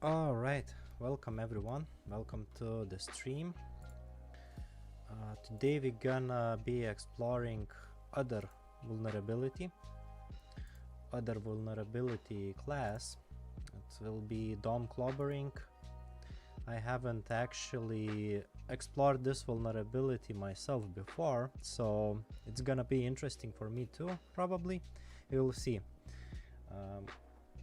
All right, welcome everyone. Welcome to the stream. Today we're gonna be exploring other vulnerability class. It will be DOM clobbering. I haven't actually explored this vulnerability myself before, so it's gonna be interesting for me too, probably. You'll see.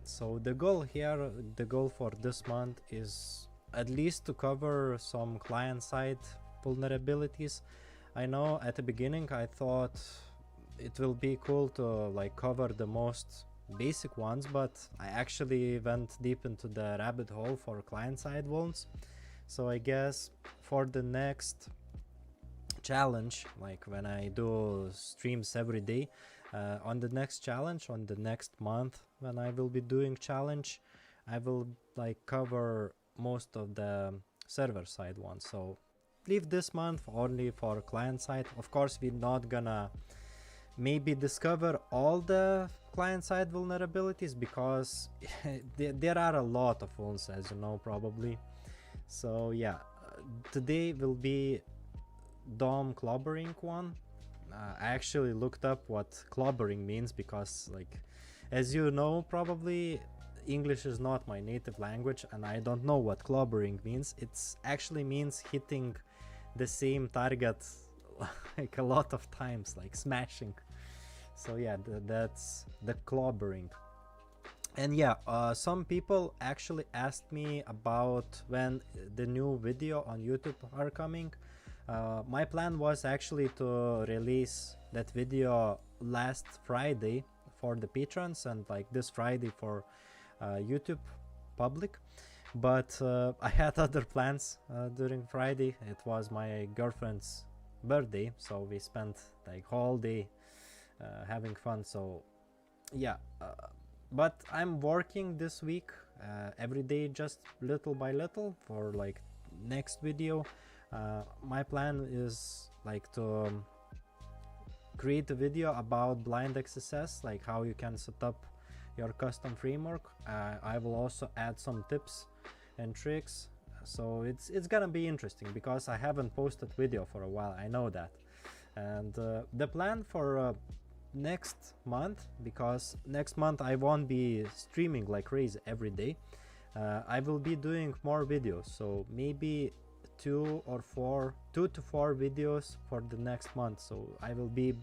So the goal for this month is at least to cover some client-side vulnerabilities. I know at the beginning I thought it will be cool to like cover the most basic ones, but I actually went deep into the rabbit hole for client-side vulns. So I guess for the next challenge, like when I do streams every day, on the next challenge, on the next month when I will be doing challenge, I will like cover most of the server side ones. So leave this month only for client side. Of course, we're not gonna maybe discover all the client side vulnerabilities because there are a lot of ones, as you know, probably. So yeah, today will be DOM clobbering one. I actually looked up what clobbering means because, like, as you know, probably English is not my native language and I don't know what clobbering means. It actually means hitting the same target like a lot of times, like smashing. So yeah, that's the clobbering. And yeah, some people actually asked me about when the new video on YouTube are coming. My plan was actually to release that video last Friday for the patrons and like this Friday for YouTube public, but I had other plans during Friday. It was my girlfriend's birthday, so we spent like whole day having fun. So yeah, but I'm working this week every day, just little by little for like next video. My plan is like to create a video about blind XSS, like how you can set up your custom framework. I will also add some tips and tricks, so it's gonna be interesting because I haven't posted video for a while, I know that. And the plan for next month, because next month I won't be streaming like crazy every day, I will be doing more videos, so maybe 2 to 4 videos for the next month. So I will be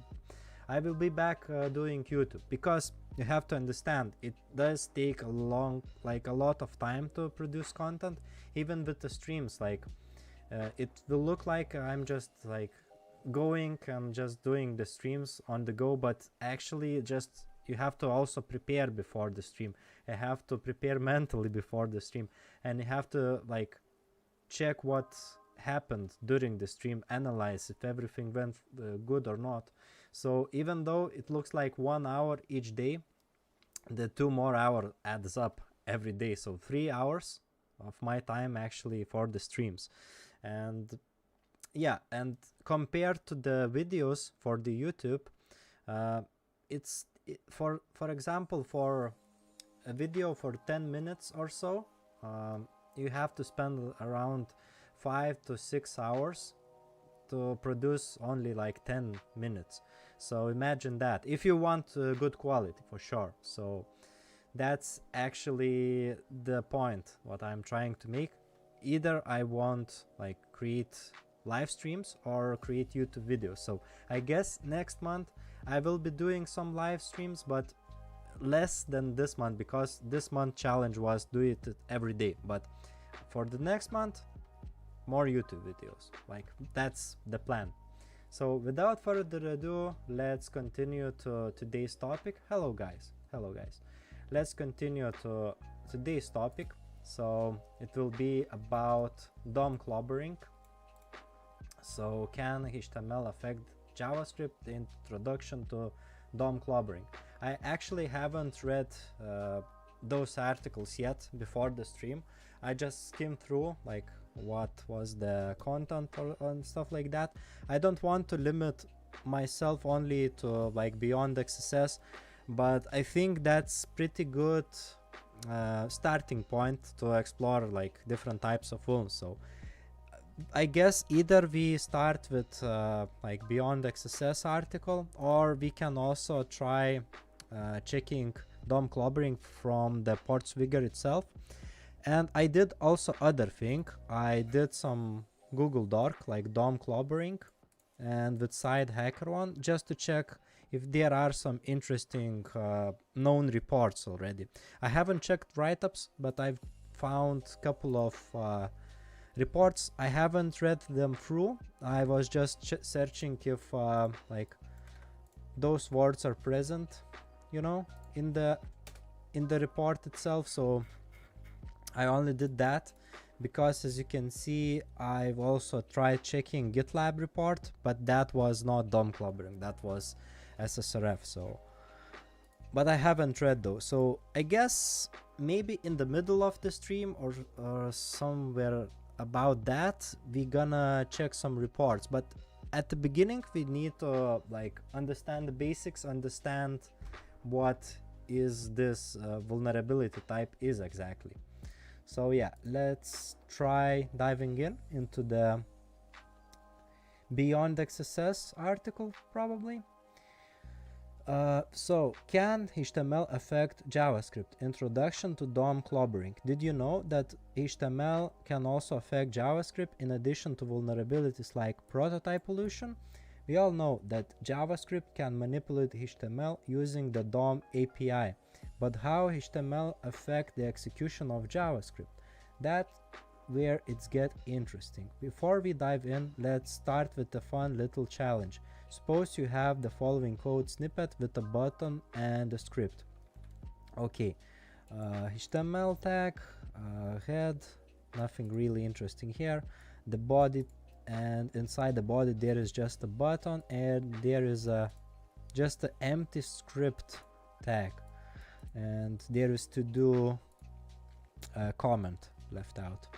back doing YouTube, because you have to understand it does take a lot of time to produce content, even with the streams. Like it will look like I'm just like going and just doing the streams on the go, but actually just you have to also prepare before the stream. You have to prepare mentally before the stream, and you have to like check what happened during the stream, analyze if everything went good or not. So even though it looks like 1 hour each day, the 2 more hour adds up every day, so 3 hours of my time actually for the streams. And yeah, and compared to the videos for the YouTube, for example, for a video for 10 minutes or so, you have to spend around 5 to 6 hours to produce only like 10 minutes. So imagine that, if you want good quality, for sure. So that's actually the point what I'm trying to make. Either I want like create live streams or create YouTube videos. So I guess next month I will be doing some live streams, but less than this month, because this month challenge was do it every day. But for the next month, more YouTube videos. Like that's the plan. So without further ado, let's continue to today's topic. Hello guys. Let's continue to today's topic. So it will be about DOM clobbering. So can HTML affect JavaScript? The introduction to DOM clobbering. I actually haven't read those articles yet before the stream. I just skimmed through like what was the content and stuff like that. I don't want to limit myself only to like beyond XSS, but I think that's pretty good starting point to explore like different types of vulns. So I guess either we start with like Beyond XSS article, or we can also try checking DOM clobbering from the port swigger itself. And I did also other thing. I did some Google Doc like DOM clobbering and with side hacker one, just to check if there are some interesting known reports already. I haven't checked write-ups, but I've found a couple of reports. I haven't read them through. I was just searching if like those words are present, you know, in the report itself. So I only did that because, as you can see, I've also tried checking GitLab report, but that was not DOM clobbering, that was SSRF. So, but I haven't read those. So I guess maybe in the middle of the stream or somewhere about that, we're gonna check some reports. But at the beginning, we need to like understand the basics, understand what is this vulnerability type is exactly. So yeah, let's try diving into the Beyond XSS article probably. So, can HTML affect JavaScript? Introduction to DOM clobbering. Did you know that HTML can also affect JavaScript in addition to vulnerabilities like prototype pollution? We all know that JavaScript can manipulate HTML using the DOM API, but how HTML affect the execution of JavaScript? That's where it's get interesting. Before we dive in, let's start with a fun little challenge. Suppose you have the following code snippet with a button and a script. Okay, HTML tag, head, nothing really interesting here. The body, and inside the body there is just a button, and there is just an empty script tag, and there is to do a comment left out.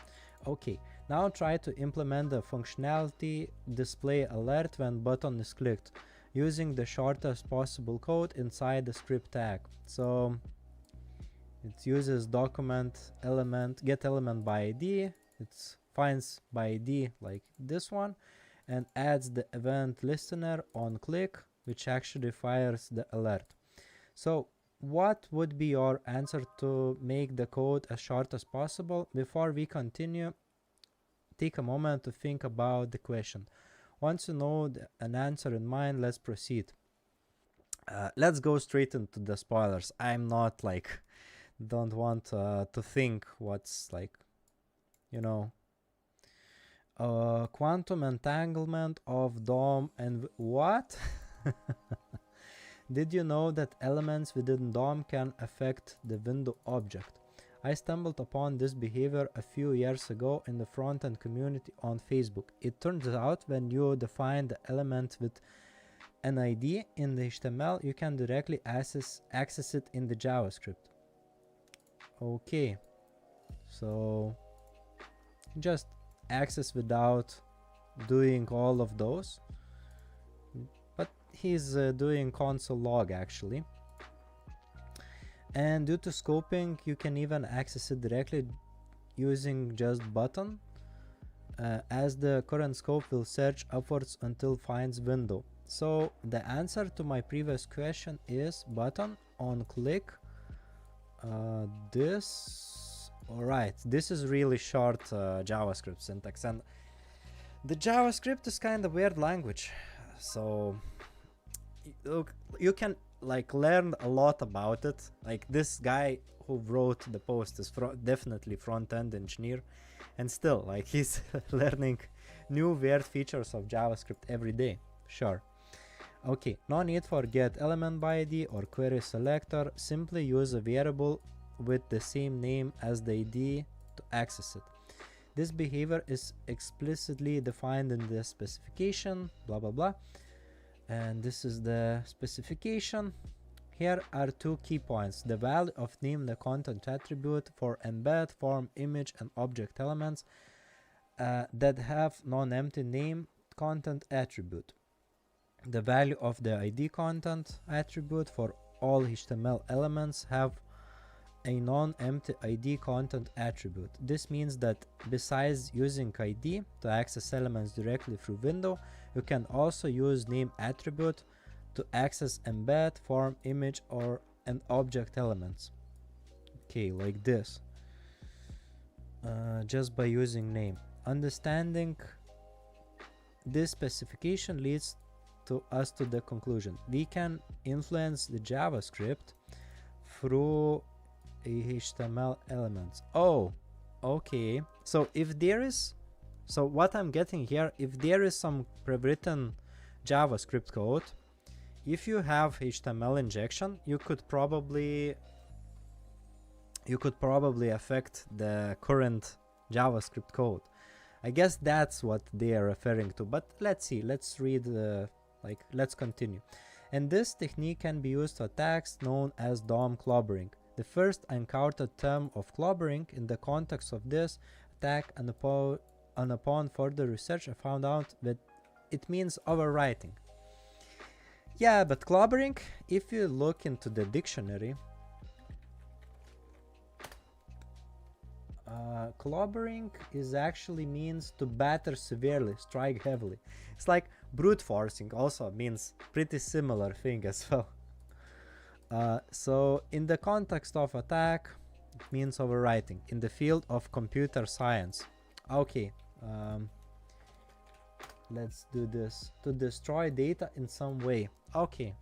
Okay, now try to implement the functionality display alert when button is clicked using the shortest possible code inside the script tag. So it uses document element, get element by ID, it finds by ID like this one, and adds the event listener on click, which actually fires the alert. So what would be your answer to make the code as short as possible? Before we continue, take a moment to think about the question. Once you know an answer in mind, let's proceed. Let's go straight into the spoilers. I'm not like, don't want to think what's like, you know, quantum entanglement of DOM and what? Did you know that elements within DOM can affect the window object? I stumbled upon this behavior a few years ago in the front-end community on Facebook. It turns out when you define the element with an ID in the HTML, you can directly access it in the JavaScript. Okay, so just access without doing all of those. But he's doing console log actually. And due to scoping, you can even access it directly using just button, as the current scope will search upwards until finds window. So the answer to my previous question is button on click. Alright, this is really short JavaScript syntax, and the JavaScript is kind of weird language. So look, you can like learn a lot about it. Like this guy who wrote the post is definitely front-end engineer, and still like he's learning new weird features of JavaScript every day. Sure. Okay, no need for get element by ID or query selector. Simply use a variable with the same name as the ID to access it. This behavior is explicitly defined in the specification, blah blah blah. And this is the specification. Here are two key points: the value of name, the content attribute for embed, form, image, and object elements that have non-empty name content attribute. The value of the ID content attribute for all HTML elements have a non-empty ID content attribute. This means that besides using ID to access elements directly through window, you can also use name attribute to access embed, form, image, or an object elements. Okay, like this. Just by using name. Understanding this specification leads to us to the conclusion. We can influence the JavaScript through HTML elements. Oh, okay. So if there is, so what I'm getting here, if there is some pre-written JavaScript code, if you have HTML injection, you could probably affect the current JavaScript code. I guess that's what they are referring to, but let's see, let's read let's continue. And this technique can be used to attacks known as DOM clobbering. The first encountered term of clobbering in the context of this attack, and upon further research I found out that it means overwriting. Yeah, but clobbering, if you look into the dictionary, clobbering is actually means to batter severely, strike heavily. It's like brute forcing also means pretty similar thing as well. So in the context of attack, it means overwriting. In the field of computer science, okay, let's do this. To destroy data in some way. Okay,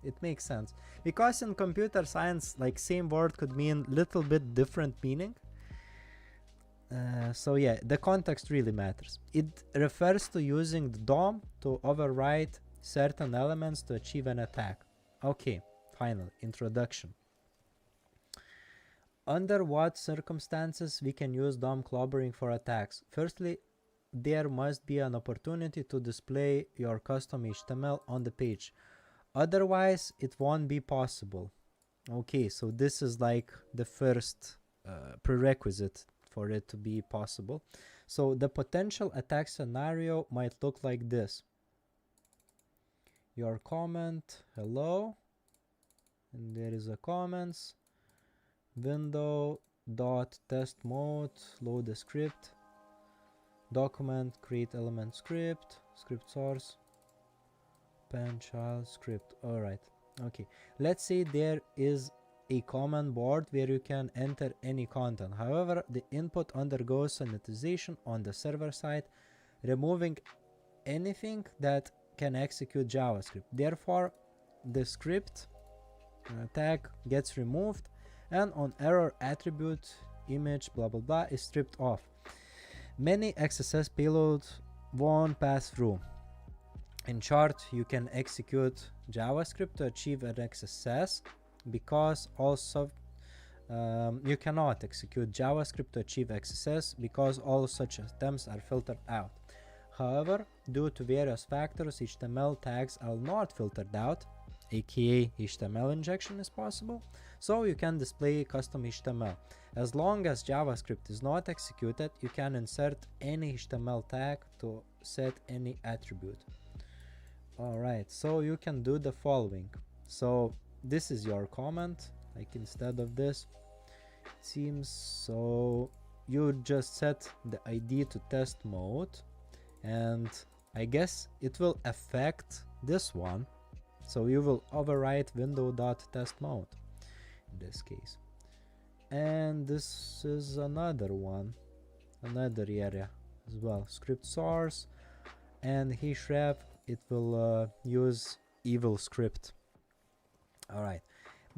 it makes sense, because in computer science, like, same word could mean little bit different meaning. So yeah, the context really matters. It refers to using the DOM to overwrite certain elements to achieve an attack. Okay, finally, introduction. Under what circumstances we can use DOM clobbering for attacks? Firstly, there must be an opportunity to display your custom HTML on the page. Otherwise, it won't be possible. Okay, so this is like the first prerequisite for it to be possible. So the potential attack scenario might look like this. Your comment, hello, and there is a comments, window.test mode, load the script, document, create element script, script source, pen child script. All right, okay, let's say there is a command board where you can enter any content. However, the input undergoes sanitization on the server side, removing anything that can execute JavaScript. Therefore, the script tag gets removed, and on error attribute image blah blah blah is stripped off. Many XSS payloads won't pass through. In short, you can execute JavaScript to achieve an XSS, because also you cannot execute JavaScript to achieve XSS because all such attempts are filtered out. However, due to various factors, HTML tags are not filtered out, aka HTML injection is possible, so you can display custom HTML. As long as JavaScript is not executed, you can insert any HTML tag to set any attribute. Alright, so you can do the following. So this is your comment, like instead of this, it seems, so you just set the ID to test mode, and I guess it will affect this one, so you will overwrite window.test mode in this case. And this is another one, another area as well, script source, and href, it will use evil script. Alright,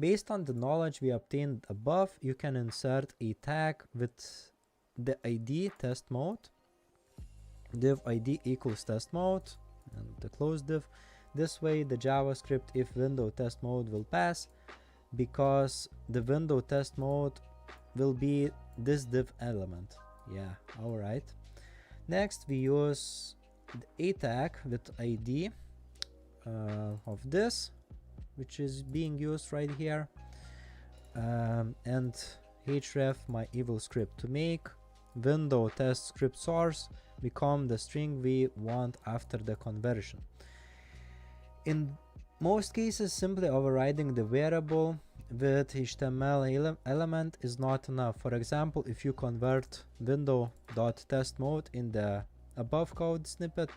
based on the knowledge we obtained above, you can insert a tag with the ID test mode, div ID equals test mode, and the close div. This way the JavaScript if window test mode will pass, because the window test mode will be this div element. Yeah, alright. Next we use the a tag with ID of this, which is being used right here, and href my evil script to make window test script source become the string we want after the conversion. In most cases, simply overriding the variable with HTML element is not enough. For example, if you convert window.test mode in the above code snippet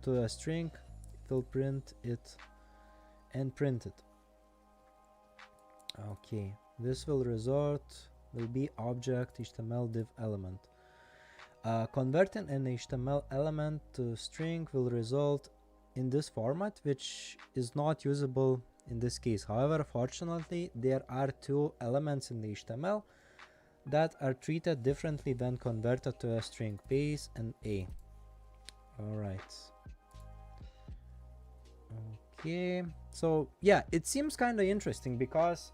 to a string, it will print it and print it. Okay, this will be object HTML div element. Converting an HTML element to string will result in this format, which is not usable in this case. However, fortunately, there are two elements in the HTML that are treated differently when converted to a string, base and a. All right. Okay, so yeah, it seems kind of interesting, because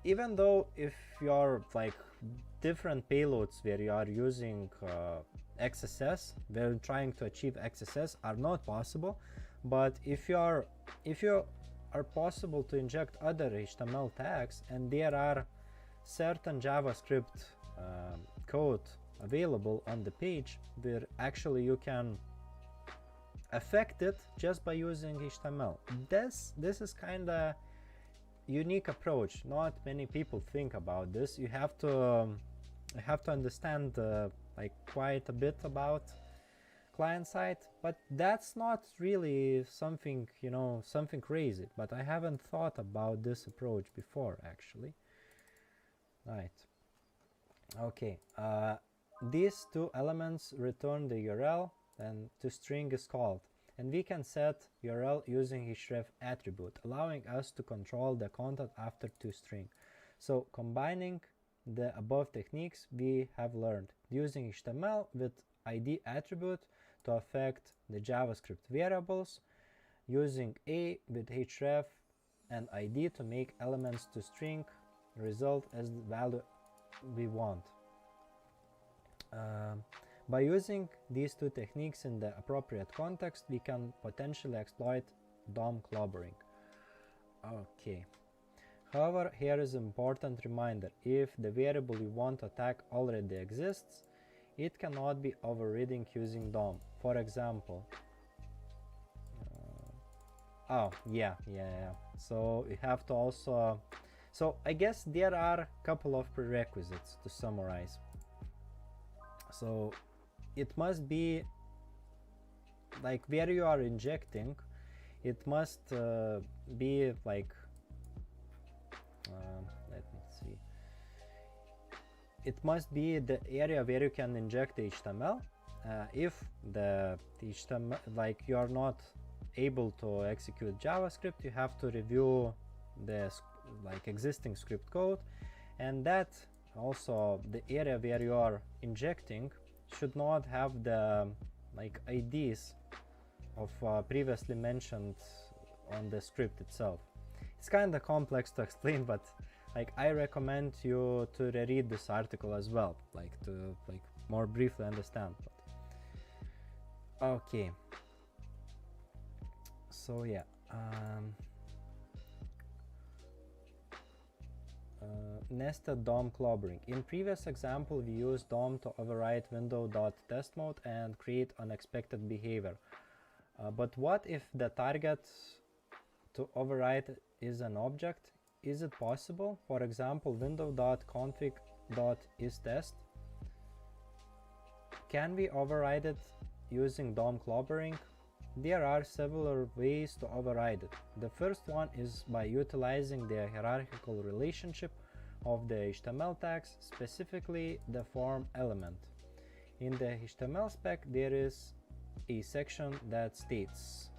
even though if you're like different payloads where you are using XSS, where trying to achieve XSS are not possible, but if you are possible to inject other HTML tags, and there are certain JavaScript code available on the page where actually you can affect it just by using HTML. This is kind of unique approach. Not many people think about this. You have to understand like quite a bit about client side, but that's not really something, you know, something crazy. But I haven't thought about this approach before, actually. Right. Okay. These two elements return the URL, and the string is called, and we can set URL using href attribute, allowing us to control the content after toString. So combining the above techniques we have learned, using HTML with ID attribute to affect the JavaScript variables, using a with href and ID to make elements to string result as the value we want. By using these two techniques in the appropriate context, we can potentially exploit DOM clobbering. Okay. However, here is an important reminder: if the variable you want to attack already exists, it cannot be overridden using DOM. For example, so you have to also, so I guess there are a couple of prerequisites to summarize. So it must be like where you are injecting, it must be like let me see, it must be the area where you can inject the HTML. If the HTML, like you are not able to execute JavaScript, you have to review the like existing script code, and that also the area where you are injecting should not have the like IDs of previously mentioned on the script itself. It's kind of complex to explain, but like I recommend you to reread this article as well, like to like more briefly understand. But okay, so yeah, nested DOM clobbering. In previous example, we used DOM to override window.test mode and create unexpected behavior. But what if the target to override is an object? Is it possible? For example, window.config.isTest. Can we override it using DOM clobbering? There are several ways to override it. The first one is by utilizing the hierarchical relationship of the HTML tags, specifically the form element. In the HTML spec, there is a section that states,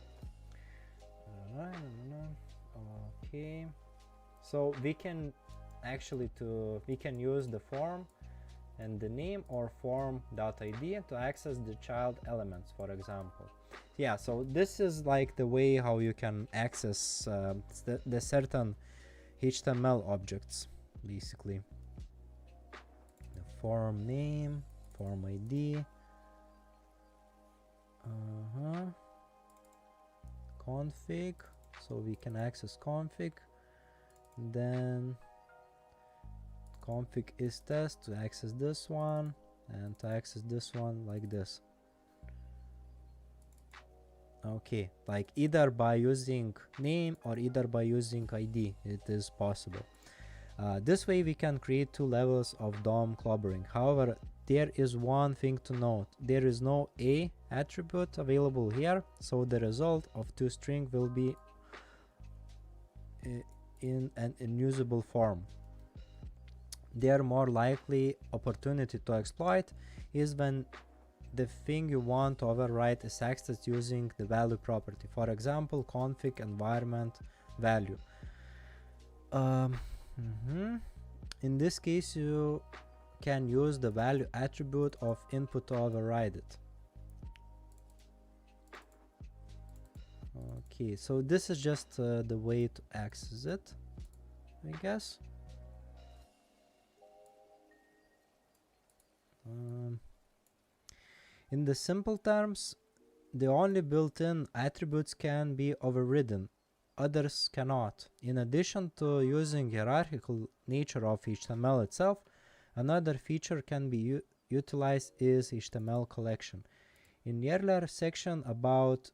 okay, so we can actually we can use the form and the name or form.id to access the child elements, for example. Yeah, so this is like the way how you can access the certain HTML objects, basically. The form name, form ID, config, so we can access config, then config is test to access this one, and to access this one like this. Okay, like either by using name or either by using ID, it is possible. This way we can create two levels of DOM clobbering. However, there is one thing to note. There is no A attribute available here, so the result of toString will be in an unusable form. Their more likely opportunity to exploit is when the thing you want to override is accessed using the value property. For example, config environment value. In this case, you can use the value attribute of input to override it. Okay, so this is just the way to access it, I guess. In the simple terms, the only built-in attributes can be overridden, others cannot. In addition to using hierarchical nature of HTML itself, another feature can be utilized is HTML collection. In the earlier section about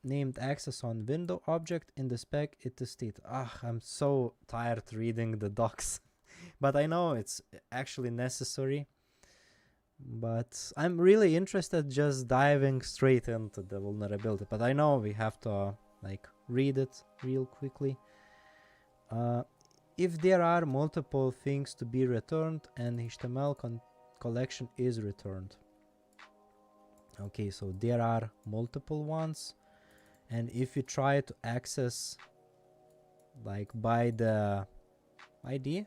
named access on window object in the spec, it is stated. I'm so tired reading the docs, but I know it's actually necessary. But I'm really interested just diving straight into the vulnerability, but I know we have to like read it real quickly. If there are multiple things to be returned, an HTML collection is returned. Okay, so there are multiple ones, and if you try to access like by the ID,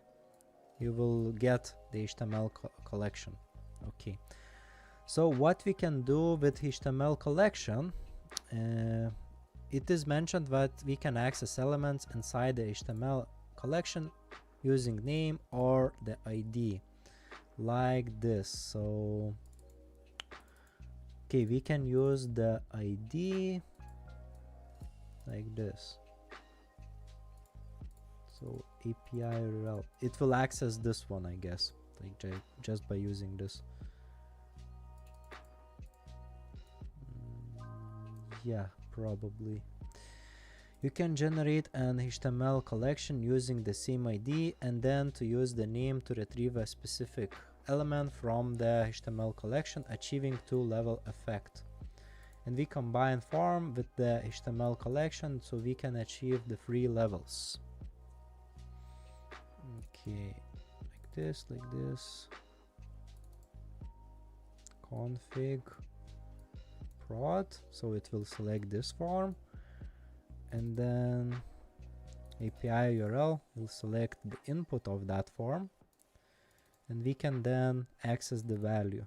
you will get the HTML collection. Okay, so what we can do with HTML collection, it is mentioned that we can access elements inside the HTML collection using name or the ID like this. So okay, we can use the ID like this. So API URL, it will access this one, I guess, like just by using this. Yeah, probably. You can generate an HTML collection using the same ID and then to use the name to retrieve a specific element from the HTML collection, achieving two-level effect. And we combine form with the HTML collection so we can achieve the 3 levels. Okay, like this. Config prod, so it will select this form, and then API URL will select the input of that form, and we can then access the value.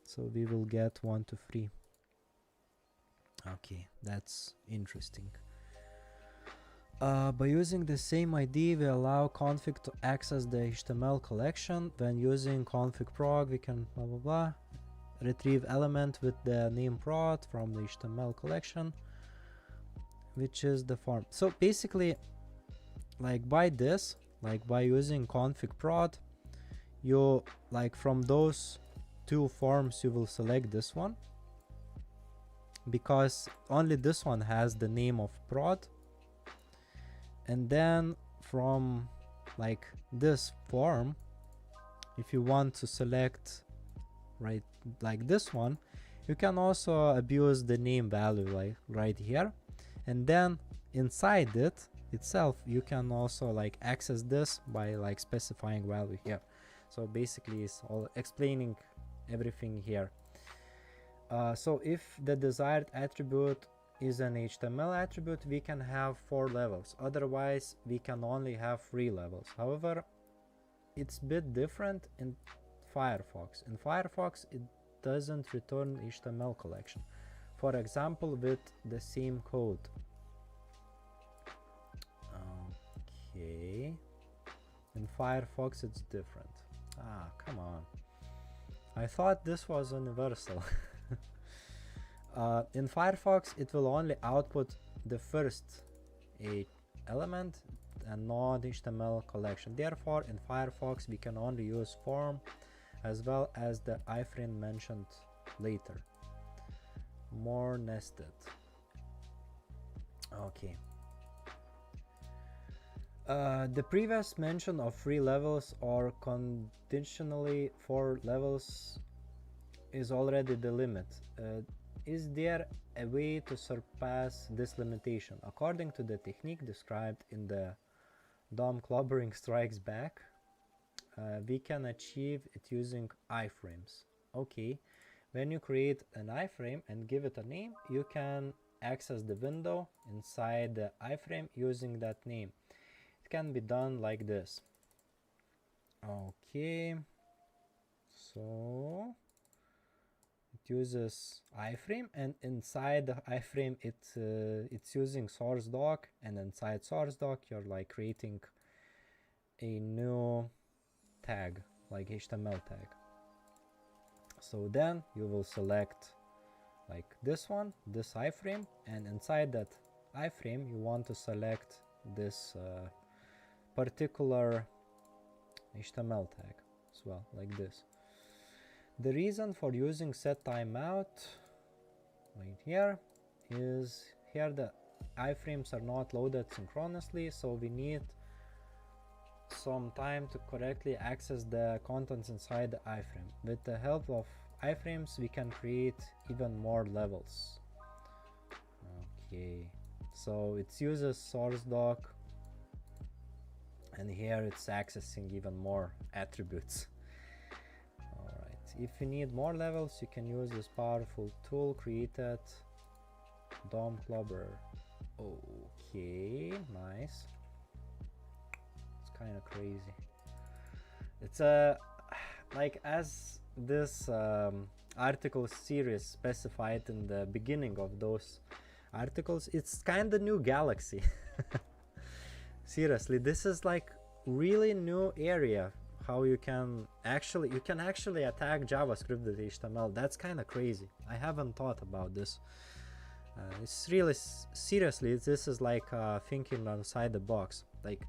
So we will get 1 to 3. Okay, that's interesting. By using the same ID, we allow config to access the HTML collection. When using config prog, we can blah blah blah retrieve element with the name prod from the HTML collection, which is the form. So basically, like by this, like by using config prod, you like from those 2 forms you will select this one, because only this one has the name of prod. And then from like this form, if you want to select right like this one, you can also abuse the name value like right here, and then inside it itself you can also like access this by like specifying value here. So basically it's all explaining everything here. So if the desired attribute is an HTML attribute, we can have 4 levels. Otherwise, we can only have 3 levels. However, it's a bit different in Firefox. In Firefox, it doesn't return HTML collection. For example, with the same code. Okay. In Firefox, it's different. Come on. I thought this was universal. In Firefox, it will only output the first element and not HTML collection. Therefore, in Firefox, we can only use form as well as the iframe mentioned later. More nested. Okay. The previous mention of 3 levels or conditionally 4 levels is already the limit. Is there a way to surpass this limitation? According to the technique described in the DOM Clobbering Strikes Back, we can achieve it using iframes. Okay, when you create an iframe and give it a name, you can access the window inside the iframe using that name. It can be done like this. Okay, so it uses iframe, and inside the iframe it's using source doc, and inside source doc you're like creating a new tag, like HTML tag. So then you will select like this one, this iframe, and inside that iframe you want to select this particular HTML tag as well, like this. The reason for using set timeout right here is here the iframes are not loaded synchronously, so we need some time to correctly access the contents inside the iframe. With the help of iframes we can create even more levels. Okay, so it uses source doc, and here it's accessing even more attributes. Alright, if you need more levels you can use this powerful tool created, DOM Clobbering. Okay, nice. Kind of crazy. It's a like, as this article series specified in the beginning of those articles, it's kind of new galaxy. Seriously, this is like really new area. How you can actually attack JavaScript with HTML. That's kind of crazy. I haven't thought about this. It's really seriously, this is like thinking outside the box. Like,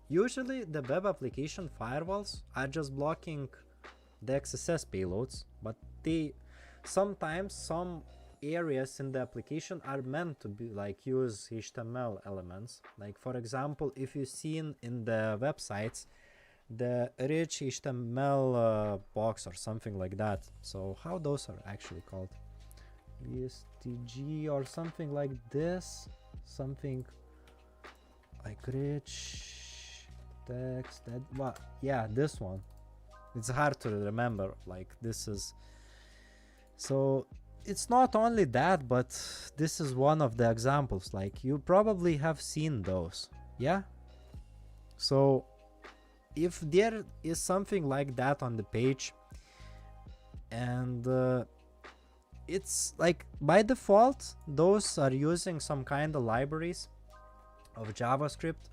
usually the web application firewalls are just blocking the XSS payloads, but sometimes some areas in the application are meant to be like use HTML elements. Like for example, if you've seen in the websites the rich HTML box or something like that. So how those are actually called? ESTG or something like this, something like rich text, that, well, yeah, this one. It's hard to remember, like this is, so it's not only that, but this is one of the examples. Like you probably have seen those, yeah? So if there is something like that on the page, and it's like by default those are using some kind of libraries of JavaScript,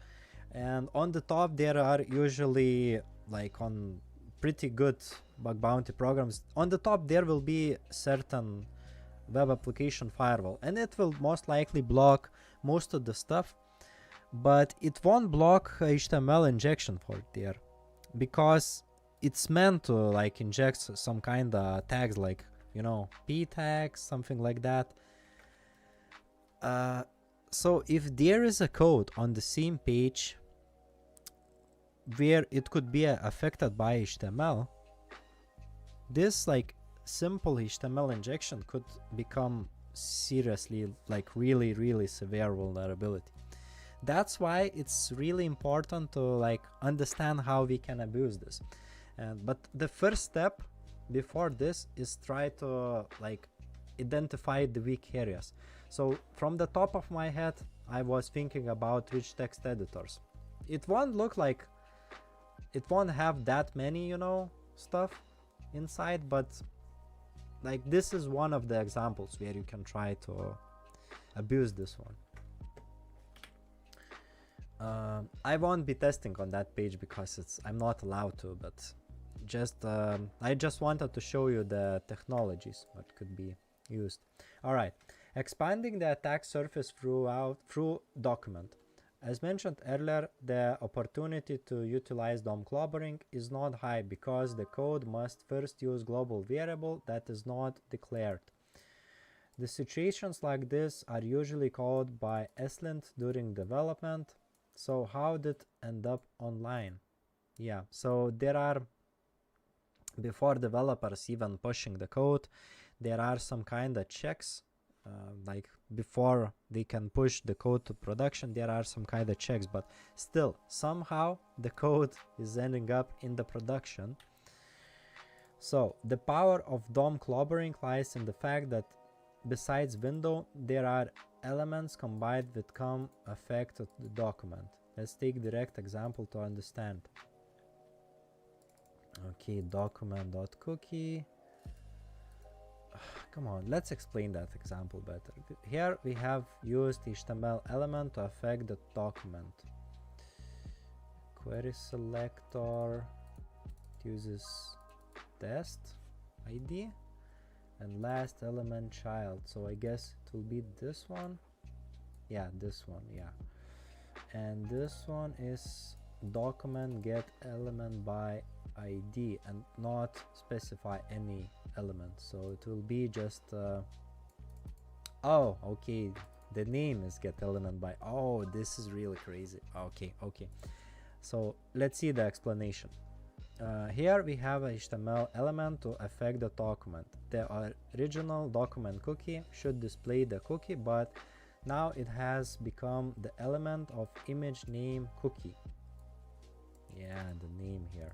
and on the top there are usually, like on pretty good bug bounty programs, on the top there will be certain web application firewall, and it will most likely block most of the stuff, but it won't block HTML injection for it there, because it's meant to like inject some kind of tags, like, you know, p tags, something like that. So if there is a code on the same page where it could be affected by HTML, this like simple HTML injection could become seriously like really severe vulnerability. That's why it's really important to like understand how we can abuse this. But the first step before this is try to like identify the weak areas. So from the top of my head I was thinking about rich text editors. It won't look like, it won't have that many, you know, stuff inside, but like this is one of the examples where you can try to abuse this one. I won't be testing on that page because I'm not allowed to, but just I just wanted to show you the technologies that could be used. All right, expanding the attack surface through document. As mentioned earlier, the opportunity to utilize DOM clobbering is not high because the code must first use global variable that is not declared. The situations like this are usually called by ESLint during development. So how did it end up online? Yeah, so there are, before developers even pushing the code, there are some kind of checks, like before they can push the code to production, there are some kind of checks, but still somehow the code is ending up in the production. So the power of DOM clobbering lies in the fact that besides window, there are elements combined with come effect of the document. Let's take direct example to understand. Okay, document.cookie. Come on, let's explain that example better. Here we have used HTML element to affect the document. Query selector uses test ID and last element child. So I guess it will be this one. Yeah, this one, yeah. And this one is document get element by ID and not specify any element. So it will be just oh, okay, the name is get element by, oh, this is really crazy. Okay, so let's see the explanation. Here we have a HTML element to affect the document. The original document cookie should display the cookie, but now it has become the element of image name cookie. Yeah, the name here.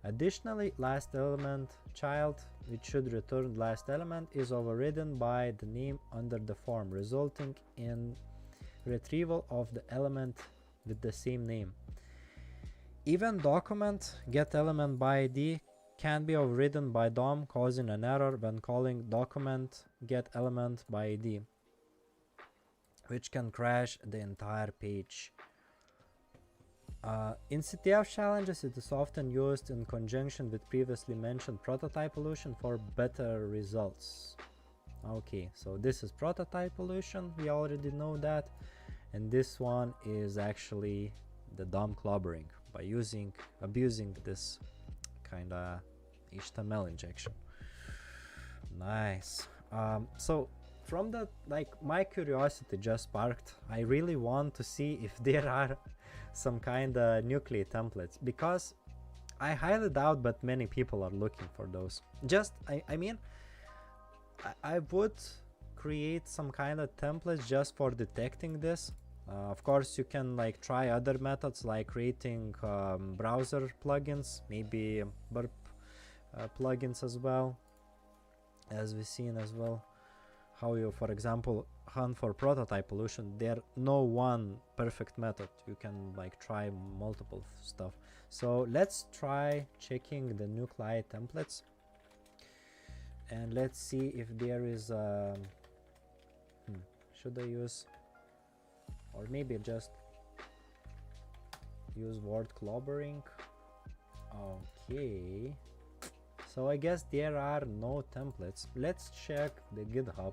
Additionally, last element child, which should return last element, is overridden by the name under the form, resulting in retrieval of the element with the same name. Even document get element by ID can be overridden by DOM, causing an error when calling document get element by ID, which can crash the entire page. In CTF challenges, it is often used in conjunction with previously mentioned prototype pollution for better results. Okay, so this is prototype pollution, we already know that, and this one is actually the DOM clobbering by abusing this kind of HTML injection. Nice. So from the, like, my curiosity just sparked. I really want to see if there are some kind of nuclei templates, because I highly doubt but many people are looking for those. Just I mean I would create some kind of templates just for detecting this. Of course you can like try other methods like creating browser plugins, maybe burp plugins as well, as we've seen as well. How you, for example, hunt for prototype pollution, there no one perfect method, you can like try multiple stuff. So let's try checking the nuclei templates and let's see if there is should I use, or maybe just use word clobbering. Okay, so I guess there are no templates. Let's check the GitHub.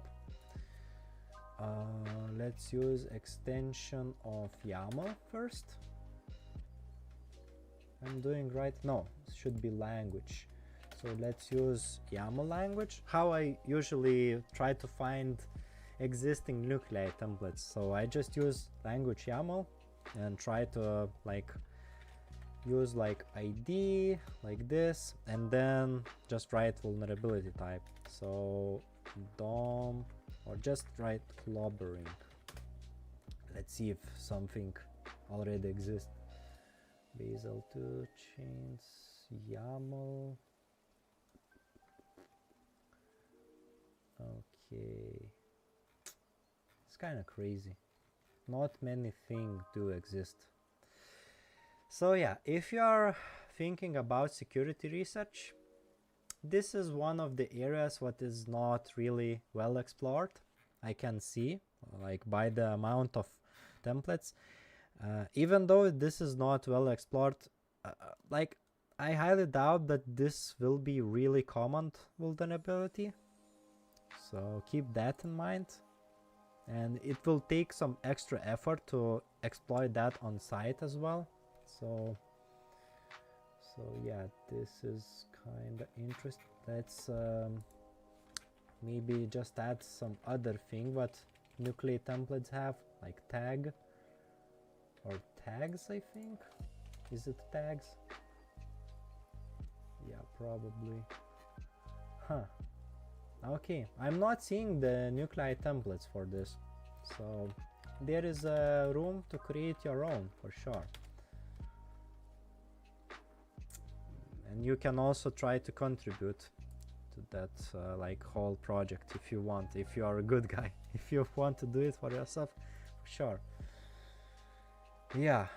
Let's use extension of YAML first. I'm doing right? No, it should be language. So let's use YAML language. How I usually try to find existing nuclei templates. So I just use language YAML and try to like use like ID like this, and then just write vulnerability type. So DOM, or just write clobbering. Let's see if something already exists. Bazel 2 chains YAML. Okay, it's kind of crazy. Not many things do exist. So yeah, if you are thinking about security research, this is one of the areas what is not really well explored. I can see, like by the amount of templates, even though this is not well explored, like I highly doubt that this will be really common vulnerability. So keep that in mind, and it will take some extra effort to exploit that on site as well. So yeah, this is kind of interesting. Let's maybe just add some other thing what nuclei templates have, like tag or tags, I think. Is it tags? Yeah, probably. Huh. Okay, I'm not seeing the nuclei templates for this, so there is a room to create your own for sure. And you can also try to contribute to that like whole project if you want, if you are a good guy. If you want to do it for yourself, for sure. Yeah,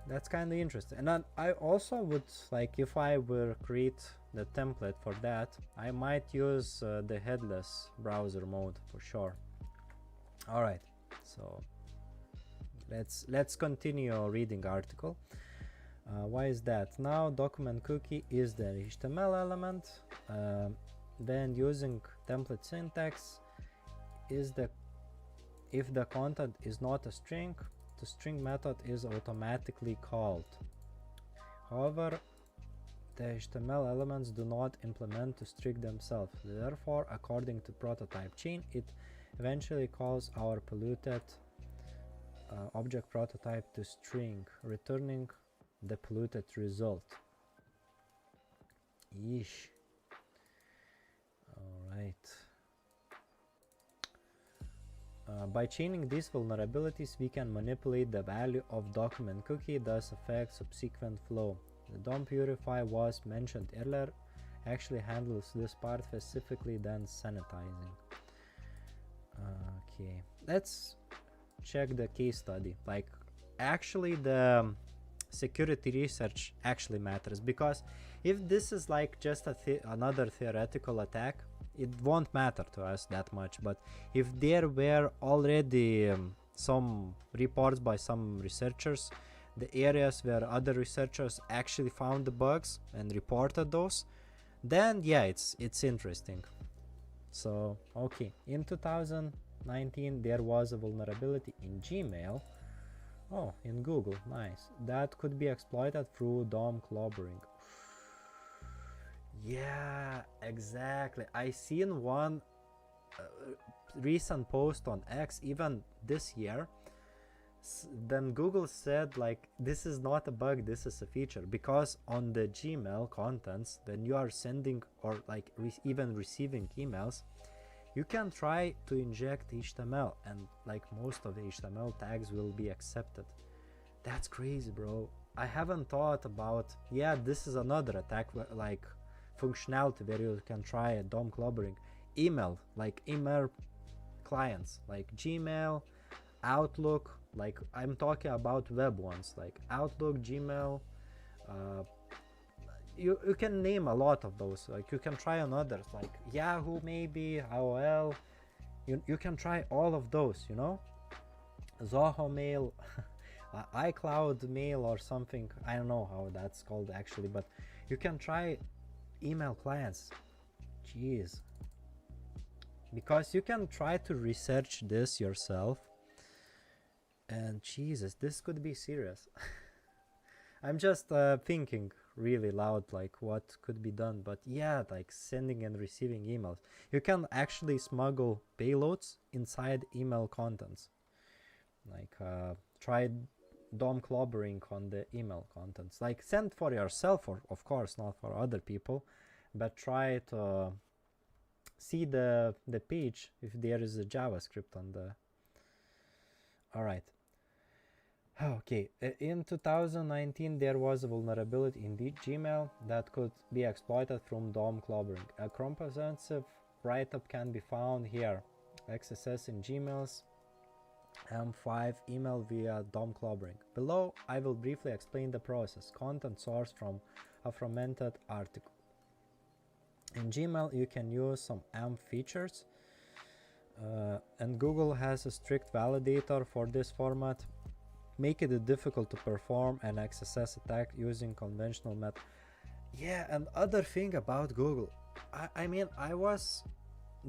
that's kind of interesting. And then I also would, like, if I were create the template for that, I might use the headless browser mode for sure. All right, so let's continue reading article. Why is that? Now document cookie is the HTML element. Then using template syntax is the, if the content is not a string, the string method is automatically called. However, the HTML elements do not implement to string themselves. Therefore, according to prototype chain, it eventually calls our polluted object prototype to string, returning the polluted result. Yeesh. Alright. By chaining these vulnerabilities, we can manipulate the value of document cookie, thus affect subsequent flow. The DOM purify was mentioned earlier actually handles this part specifically than sanitizing. Okay, let's check the case study. Like, actually the security research actually matters, because if this is like just another theoretical attack, it won't matter to us that much. But if there were already some reports by some researchers, the areas where other researchers actually found the bugs and reported those, then yeah, it's interesting. So okay, in 2019 there was a vulnerability in Gmail. Oh, in Google, nice. That could be exploited through DOM clobbering. Yeah, exactly. I seen one recent post on X even this year. Then Google said, like, this is not a bug, this is a feature, because on the Gmail contents, when you are sending or like even receiving emails, you can try to inject HTML, and like most of the HTML tags will be accepted. That's crazy, bro. I haven't thought about, yeah, this is another attack, like functionality where you can try a DOM clobbering. Email, like email clients, like Gmail, Outlook, like I'm talking about web ones, like Outlook, Gmail, you can name a lot of those. Like you can try on others, like Yahoo, maybe AOL. You can try all of those, you know, Zoho Mail, iCloud Mail or something. I don't know how that's called actually, but you can try email clients. Jeez, because you can try to research this yourself, and Jesus, this could be serious. I'm just thinking really loud, like what could be done. But yeah, like sending and receiving emails, you can actually smuggle payloads inside email contents. Like try DOM clobbering on the email contents, like send for yourself, or of course not for other people, but try to see the page if there is a JavaScript on the. All right. Okay, in 2019 there was a vulnerability in Gmail that could be exploited from DOM clobbering. A comprehensive write-up can be found here. XSS in Gmail's M5 email via DOM clobbering. Below, I will briefly explain the process. Content sourced from a fragmented article. In Gmail, you can use some AMP features, and Google has a strict validator for this format. Make it difficult to perform an XSS attack using conventional method. Yeah, and other thing about Google, I mean, I was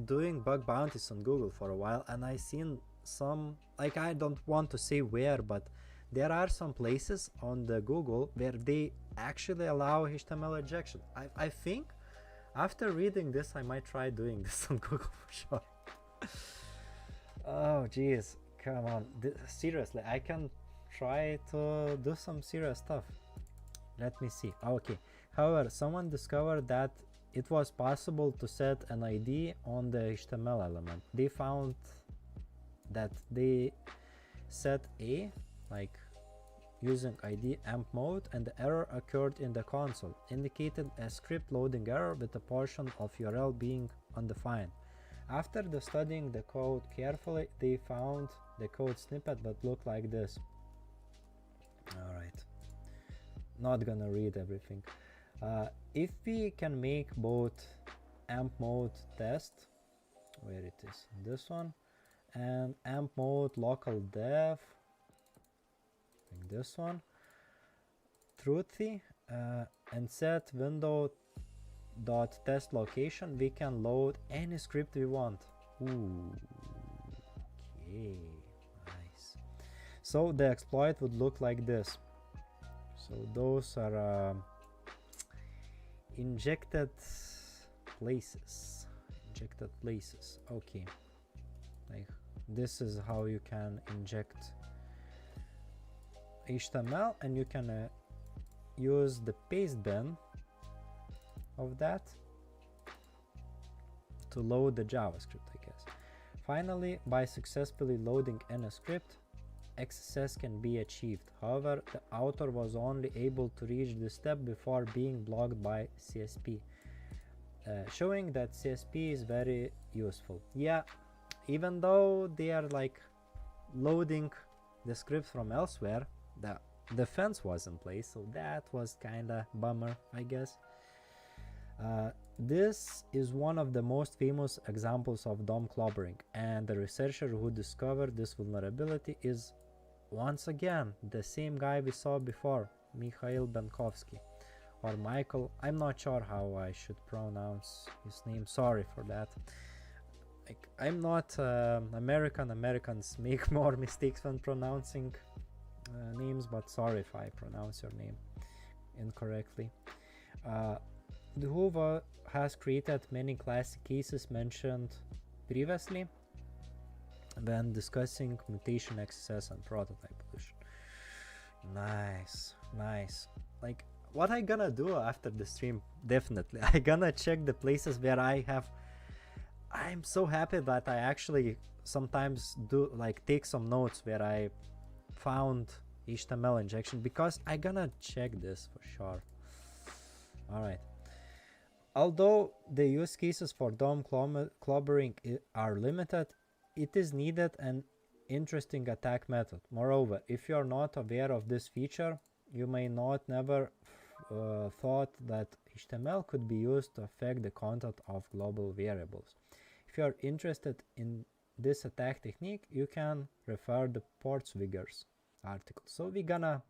doing bug bounties on Google for a while, and I seen some, like, I don't want to say where, but there are some places on the Google where they actually allow HTML injection. I think after reading this, I might try doing this on Google for sure. Oh, geez, come on, seriously, I can try to do some serious stuff. Let me see. Okay. However, someone discovered that it was possible to set an ID on the HTML element. They found that they set a, like using ID amp mode, and the error occurred in the console, indicated a script loading error with a portion of URL being undefined. After studying the code carefully, they found the code snippet that looked like this. Alright, not gonna read everything. If we can make both amp mode test, where it is, this one, and amp mode local dev, like this one, truthy, and set window dot test location, we can load any script we want. Ooh, okay, nice. So the exploit would look like this. So those are injected places. Okay, like this is how you can inject HTML, and you can use the paste bin of that to load the JavaScript, I guess. Finally, by successfully loading any script, XSS can be achieved. However, the author was only able to reach this step before being blocked by CSP, showing that CSP is very useful. Yeah, even though they are like loading the script from elsewhere, the defense was in place, so that was kinda bummer, I guess. This is one of the most famous examples of DOM clobbering, and the researcher who discovered this vulnerability is once again the same guy we saw before, Mikhail Benkovsky, or Michael. I'm not sure how I should pronounce his name, sorry for that. Like, I'm not American. Americans make more mistakes when pronouncing names, but sorry if I pronounce your name incorrectly. Who has created many classic cases mentioned previously when discussing mutation XSS and prototype pollution. Nice. Like, what I gonna do after the stream, definitely I gonna check the places where I'm so happy that I actually sometimes do like take some notes where I found HTML injection, because I gonna check this for sure. All right. Although the use cases for DOM clobbering are limited, it is needed an interesting attack method. Moreover, if you are not aware of this feature, you may not never thought that HTML could be used to affect the content of global variables. If you are interested in this attack technique, you can refer the Portswigger's article. So we gonna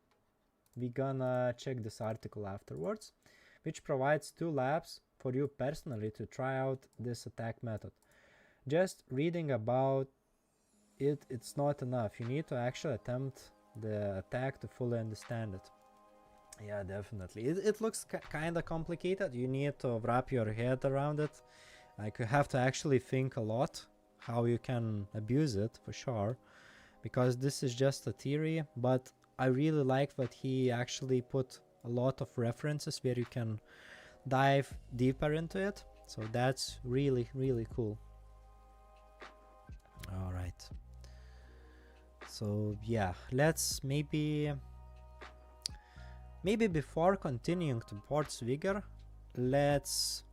check this article afterwards, which provides 2 labs for you personally to try out this attack method. Just reading about it, it's not enough. You need to actually attempt the attack to fully understand it. Yeah, definitely. It looks kind of complicated. You need to wrap your head around it. Like, you have to actually think a lot how you can abuse it, for sure, because this is just a theory. But I really like that he actually put a lot of references where you can dive deeper into it. So that's really cool. All right. So yeah, let's maybe before continuing to Portswigger, let's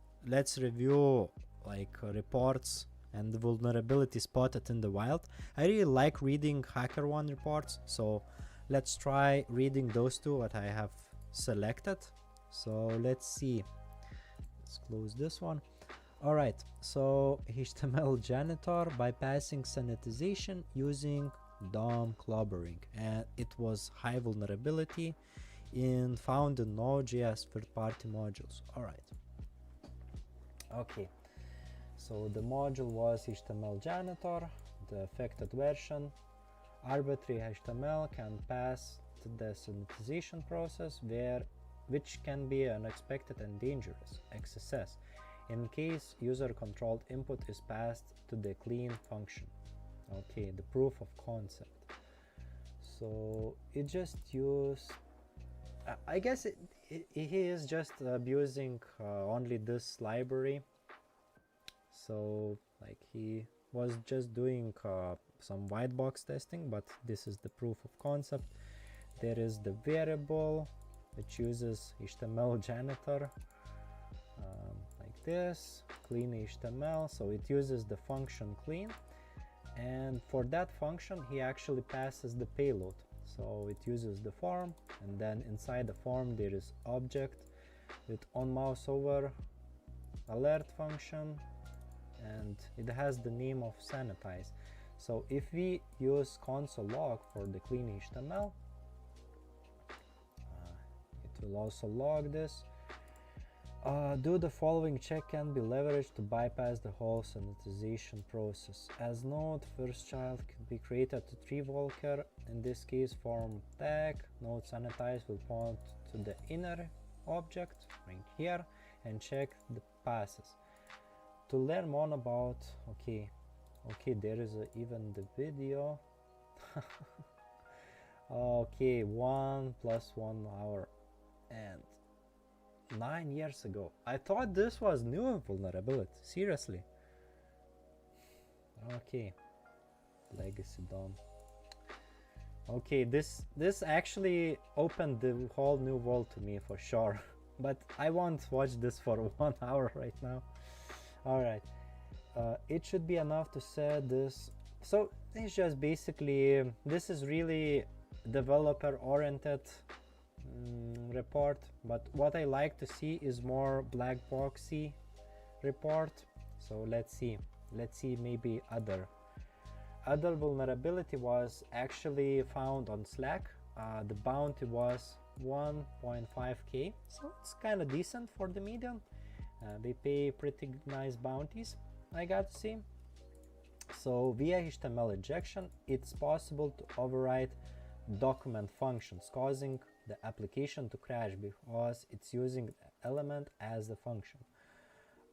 review like reports and vulnerability spotted in the wild. I really like reading HackerOne reports, so let's try reading those 2 that I have selected. So let's see. Let's close this one. All right, so HTML janitor bypassing sanitization using DOM clobbering, and it was high vulnerability found in Node.js third-party modules. All right. Okay, so the module was HTML janitor, the affected version. Arbitrary HTML can pass to the sanitization process, which can be unexpected and dangerous, XSS, in case user-controlled input is passed to the clean function. Okay, the proof of concept. So it just used, I guess he is just abusing only this library. So like he was just doing some white box testing, but this is the proof of concept. There is the variable which uses HTML janitor, like this, clean HTML. So it uses the function clean, and for that function he actually passes the payload. So it uses the form, and then inside the form there is object with on mouse over alert function, and it has the name of sanitize. So if we use console log for the clean HTML, it will also log this. Do the following check can be leveraged to bypass the whole sanitization process. As node, first child could be created to tree walker. In this case, form tag node sanitize will point to the inner object right here and check the passes. To learn more about, okay, there is even the video. Okay, 1 + 1 hour and 9 years ago. I thought this was new vulnerability, seriously. Okay, legacy done. Okay, this actually opened the whole new world to me for sure. But I won't watch this for 1 hour right now. Alright, it should be enough to set this. So it's just basically, this is really developer oriented report, but what I like to see is more black boxy report. So let's see maybe other vulnerability was actually found on Slack. The bounty was 1.5k, so it's kind of decent for the median. They pay pretty nice bounties, I got to see. So via HTML injection, it's possible to override document functions, causing the application to crash because it's using the element as a function.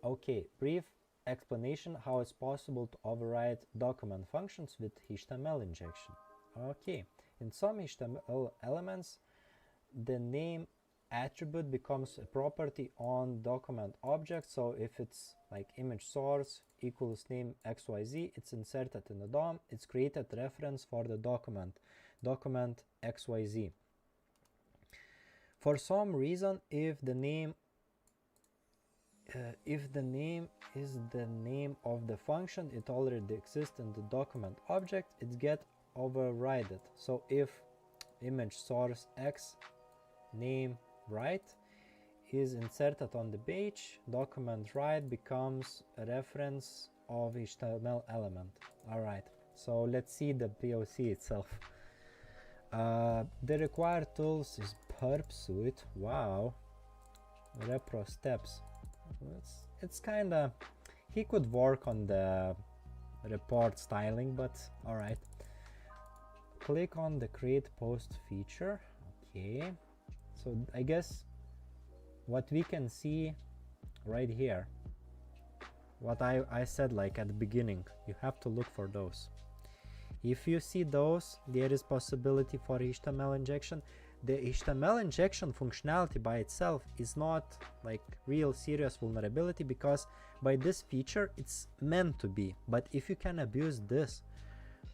Okay, brief explanation how it's possible to override document functions with HTML injection. Okay, in some HTML elements, the name attribute becomes a property on document object. So if it's like image source equals name xyz, it's inserted in the DOM, it's created reference for the document xyz. For some reason, if the name is the name of the function, it already exists in the document object, it get overridden. So if image source x name right is inserted on the page, document right becomes a reference of HTML element. All right, so let's see the POC itself. The required tools is Burp Suite. Wow, repro steps. It's kind of, he could work on the report styling, but all right. Click on the create post feature. Okay, so I guess what we can see right here, what I said like at the beginning, you have to look for those. If you see those, there is possibility for HTML injection. The HTML injection functionality by itself is not like real serious vulnerability, because by this feature it's meant to be. But if you can abuse this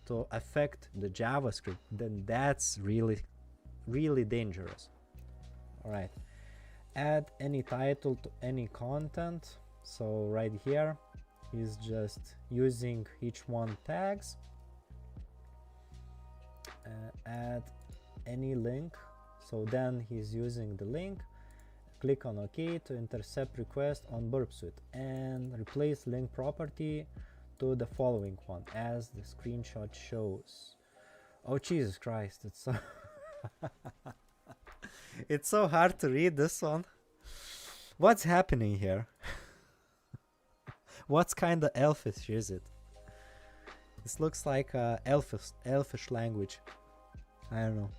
to affect the JavaScript, then that's really dangerous. All right, add any title to any content. So right here he's just using each one tags. Add any link, so then he's using the link. Click on OK to intercept request on Burp Suite and replace link property to the following one as the screenshot shows. Oh Jesus Christ, it's so it's so hard to read this one. What's happening here? What kind of elfish is it? This looks like elfish language. I don't know.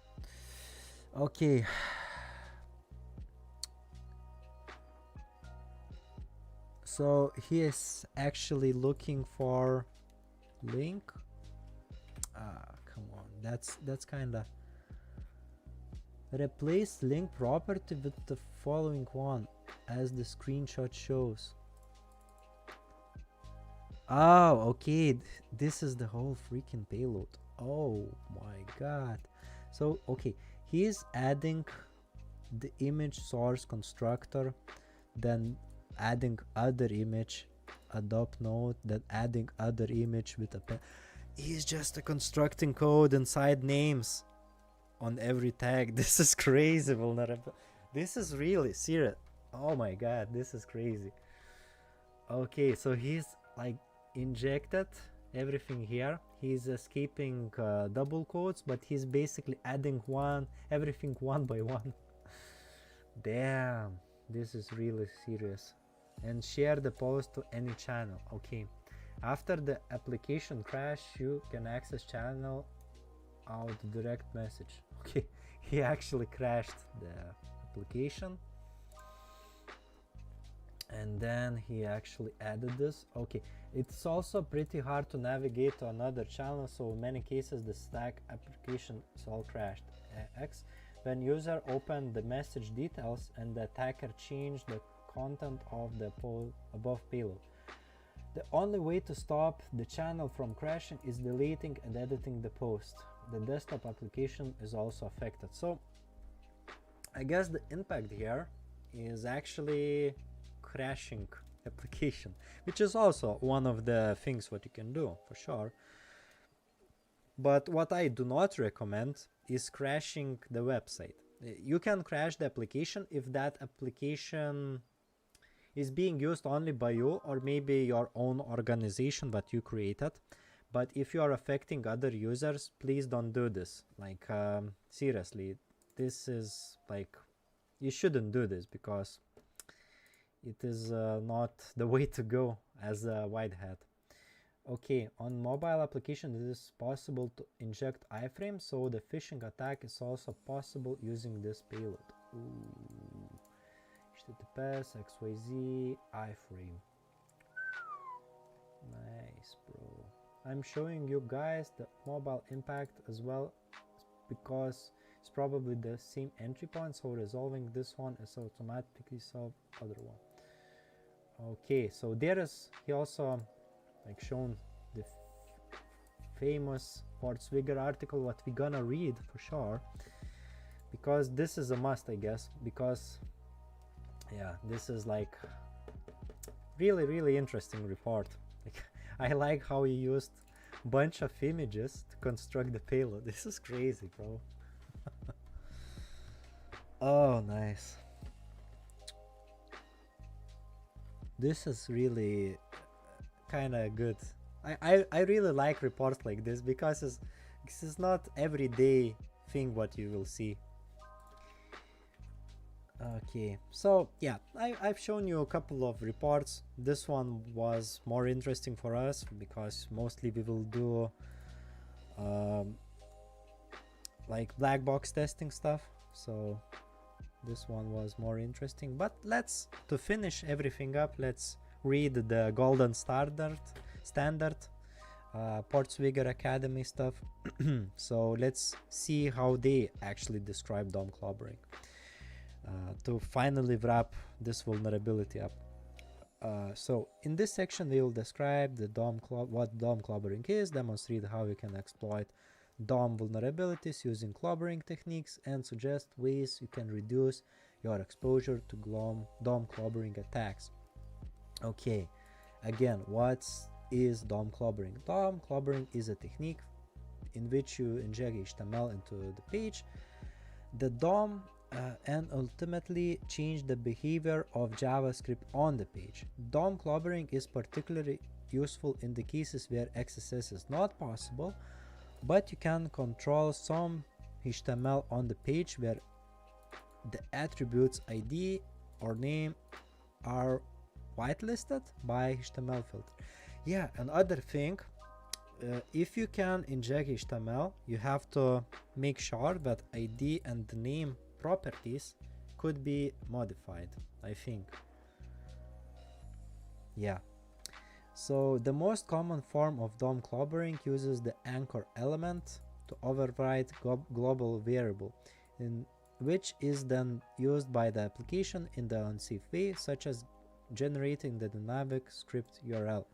Okay. So he is actually looking for link. Come on, that's kind of Replace link property with the following one, as the screenshot shows. Oh, okay, this is the whole freaking payload. Oh my god. So, okay, he is adding the image source constructor, then adding other image, adopt node, then adding other image with a pen. He's just constructing code inside names on every tag. This is crazy, vulnerable. This is really serious. Oh my god, this is crazy. Okay, so he's like injected everything here. He's skipping double quotes, but he's basically adding everything one by one. Damn, this is really serious. And share the post to any channel. Okay, after the application crash, you can access channel out direct message. Okay, he actually crashed the application, and then he actually added this. Okay, it's also pretty hard to navigate to another channel, so in many cases the stack application is all crashed. X, when user opened the message details and the attacker changed the content of the above payload. The only way to stop the channel from crashing is deleting and editing the post. The desktop application is also affected. So I guess the impact here is actually crashing application, which is also one of the things what you can do for sure. But what I do not recommend is crashing the website. You can crash the application if that application is being used only by you or maybe your own organization that you created. But if you are affecting other users, please don't do this. Like seriously, this is like, you shouldn't do this because it is not the way to go as a white hat. Okay, on mobile application it is possible to inject iframe, so the phishing attack is also possible using this payload. Ooh. HTTPS XYZ iframe. Nice, bro. I'm showing you guys the mobile impact as well because it's probably the same entry point, so resolving this one is automatically solve other one. Okay, so there is, he also like shown the famous Portswigger article, what we gonna read for sure, because this is a must, I guess, because yeah, this is like really interesting report. Like, I like how he used a bunch of images to construct the payload. This is crazy, bro. Oh, nice. This is really kind of good. I really like reports like this because this is not everyday thing what you will see. Okay, so yeah, I've shown you a couple of reports. This one was more interesting for us because mostly we will do like black box testing stuff, so this one was more interesting. But to finish everything up, let's read the golden standard Portswigger Academy stuff. So let's see how they actually describe DOM clobbering to finally wrap this vulnerability up. So in this section they will describe the what DOM clobbering is, demonstrate how you can exploit DOM vulnerabilities using clobbering techniques, and suggest ways you can reduce your exposure to DOM clobbering attacks. Okay, again, what is DOM clobbering? DOM clobbering is a technique in which you inject HTML into the page, the DOM, and ultimately change the behavior of JavaScript on the page. DOM clobbering is particularly useful in the cases where XSS is not possible, but you can control some HTML on the page where the attributes ID or name are whitelisted by HTML filter. Yeah, another thing, if you can inject HTML, you have to make sure that ID and the name properties could be modified, I think. Yeah. So the most common form of DOM clobbering uses the anchor element to override global variable. In which is then used by the application in the unsafe way, such as generating the dynamic script URL.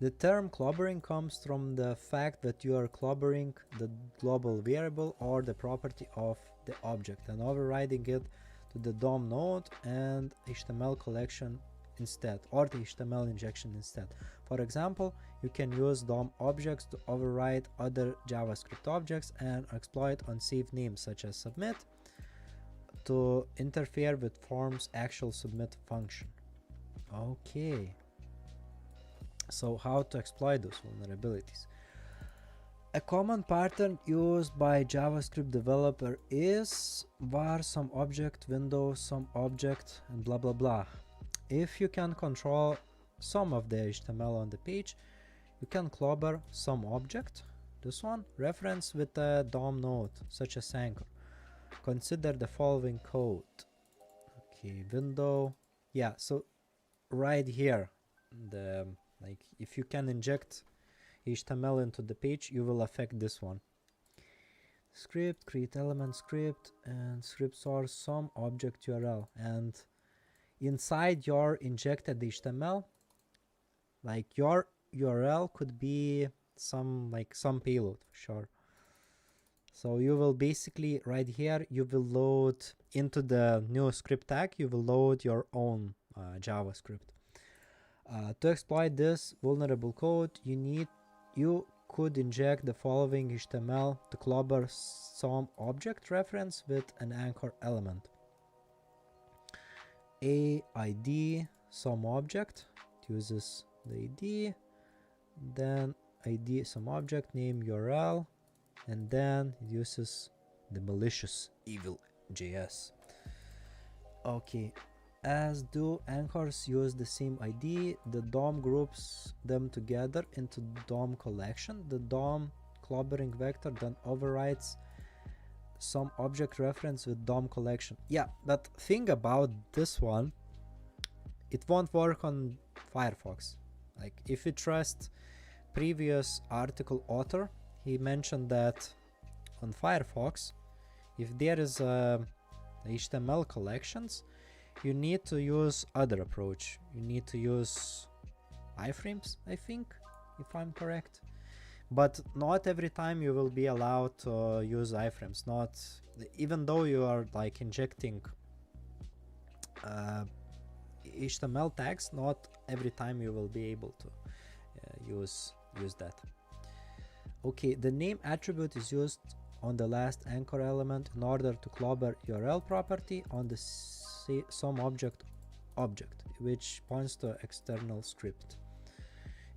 The term clobbering comes from the fact that you are clobbering the global variable or the property of the object and overriding it to the DOM node and HTML collection instead, or the HTML injection instead. For example, you can use DOM objects to override other JavaScript objects and exploit unsafe names such as submit to interfere with form's actual submit function. Okay. So how to exploit those vulnerabilities? A common pattern used by JavaScript developer is var some object window some object and blah blah blah. If you can control some of the HTML on the page, you can clobber some object, this one, reference with a DOM node such as anchor. Consider the following code. Okay, window, yeah, so right here, the like if you can inject HTML into the page, you will affect this one. Script, create element script, and script source some object URL, and inside your injected HTML, like your URL could be some payload, sure. So you will basically right here, you will load into the new script tag, you will load your own JavaScript. To exploit this vulnerable code, you could inject the following HTML to clobber some object reference with an anchor element. ID some object, it uses the ID, then ID some object, name URL, and then it uses the malicious evil JS. Okay, as do anchors use the same ID, the DOM groups them together into DOM collection. The DOM clobbering vector then overrides some object reference with DOM collection. Yeah, but thing about this one, it won't work on Firefox. Like if you trust previous article author, he mentioned that on Firefox, if there is HTML collections, you need to use other approach. You need to use iframes, I think, if I'm correct. But not every time you will be allowed to use iframes. Not even though you are like injecting HTML tags, not every time you will be able to use that. Okay, the name attribute is used on the last anchor element in order to clobber URL property on the some object, which points to external script.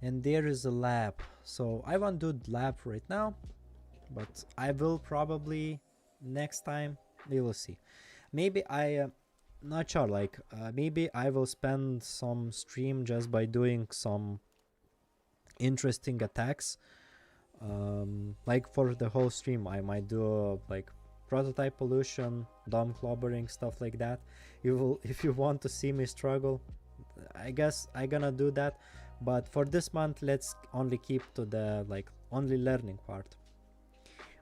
And there is a lab, so I won't do lab right now, but I will probably next time. We will see. Maybe not sure, like maybe I will spend some stream just by doing some interesting attacks, like for the whole stream I might do like prototype pollution, DOM clobbering, stuff like that. If you want to see me struggle, I guess I'm gonna do that, but for this month let's only keep to the like only learning part.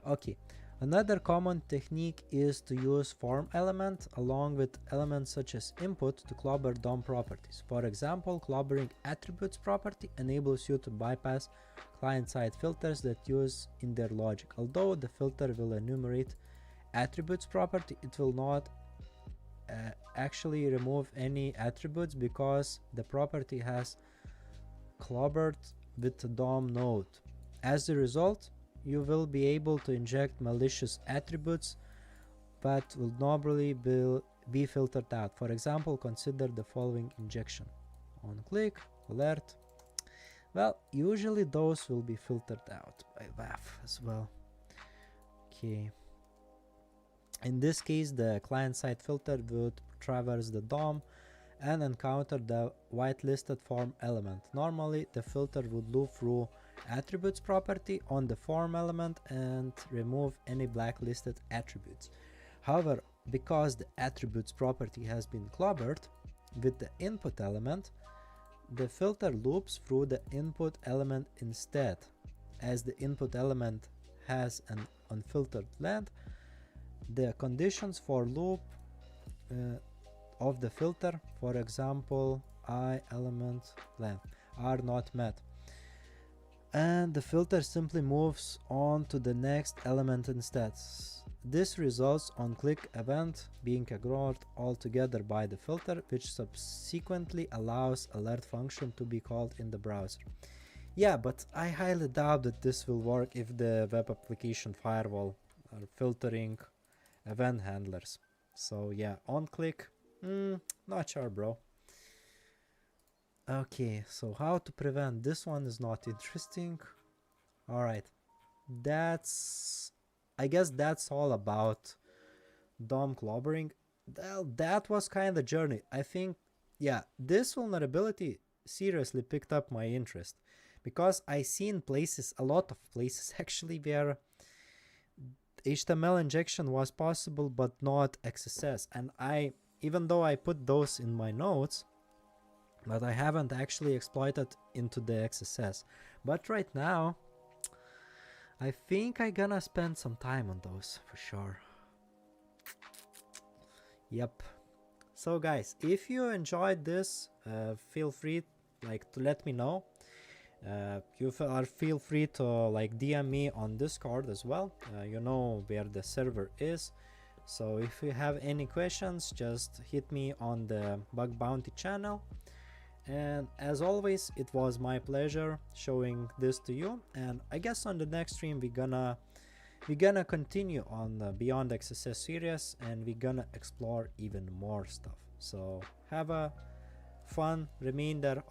Okay, another common technique is to use form element along with elements such as input to clobber DOM properties. For example, clobbering attributes property enables you to bypass client-side filters that use in their logic. Although the filter will enumerate attributes property, it will not actually remove any attributes because the property has clobbered with the DOM node. As a result, you will be able to inject malicious attributes that will normally be filtered out. For example, consider the following injection. On click, alert. Well, usually those will be filtered out by WAF as well. Okay. In this case, the client-side filter would traverse the DOM and encounter the whitelisted form element. Normally, the filter would loop through attributes property on the form element and remove any blacklisted attributes. However, because the attributes property has been clobbered with the input element, the filter loops through the input element instead. As the input element has an unfiltered length, the conditions for loop of the filter, for example I element length, are not met, and the filter simply moves on to the next element instead. This results on click event being ignored altogether by the filter, which subsequently allows alert function to be called in the browser. Yeah, but I highly doubt that this will work if the web application firewall are filtering event handlers. So yeah, on click, not sure, bro. Okay, so how to prevent this one is not interesting. All right, I guess that's all about DOM clobbering. Well, that was kind of journey. I think, yeah, this vulnerability seriously picked up my interest because I seen places, a lot of places actually, where HTML injection was possible but not XSS, and even though I put those in my notes, but I haven't actually exploited into the XSS. But right now I think I'm gonna spend some time on those for sure. Yep. So guys, if you enjoyed this, feel free to let me know. Feel free to DM me on Discord as well. You know where the server is. So if you have any questions, just hit me on the Bug Bounty channel. And as always, it was my pleasure showing this to you. And I guess on the next stream we're gonna continue on the Beyond XSS series, and we're gonna explore even more stuff. So have a fun remainder